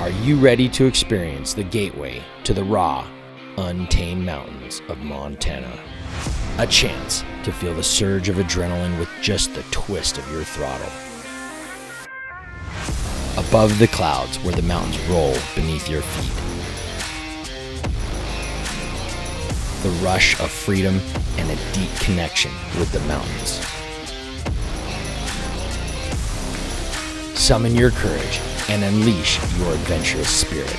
Are you ready to experience the gateway to the raw, untamed mountains of Montana? A chance to feel the surge of adrenaline with just the twist of your throttle. Above the clouds where the mountains roll beneath your feet. The rush of freedom and a deep connection with the mountains. Summon your courage and unleash your adventurous spirit.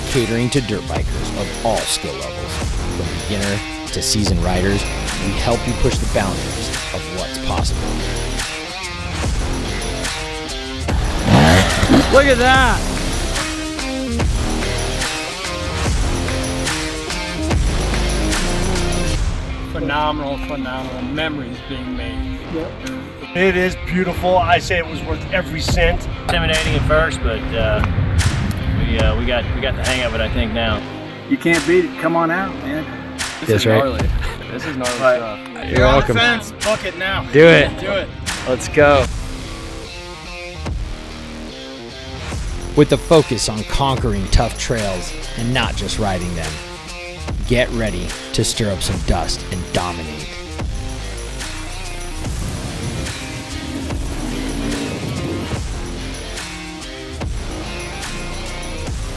Catering to dirt bikers of all skill levels, from beginner to seasoned riders, we help you push the boundaries of what's possible. Look at that! Phenomenal memories being made. Yep. It is beautiful. I say it was worth every cent. Intimidating at first, but we got the hang of it, I think, now. You can't beat it. Come on out, man. This is gnarly. This is gnarly stuff. You're welcome. On the fence. Book it now. Do it. Do it. Let's go. With a focus on conquering tough trails and not just riding them, get ready to stir up some dust and dominate.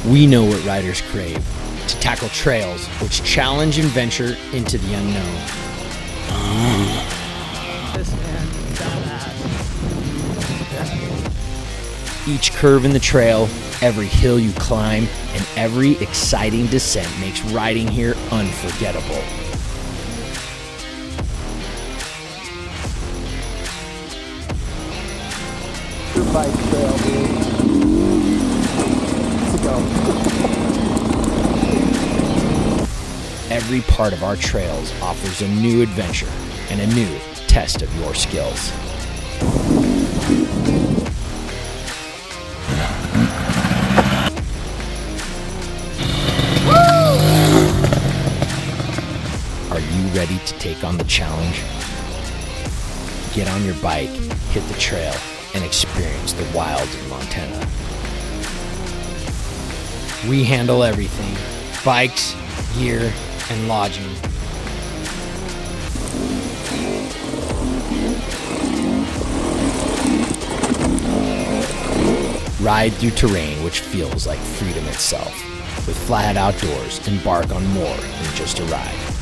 We know what riders crave, to tackle trails which challenge and venture into the unknown. This man, badass. Each curve in the trail, every hill you climb, and every exciting descent makes riding here unforgettable. Dirtbike trail, dude. Let's go. Every part of our trails offers a new adventure and a new test of your skills. Are you ready to take on the challenge? Get on your bike, hit the trail, and experience the wilds of Montana. We handle everything: bikes, gear, and lodging. Ride through terrain which feels like freedom itself. With Flathead Outdoors, embark on more than just a ride.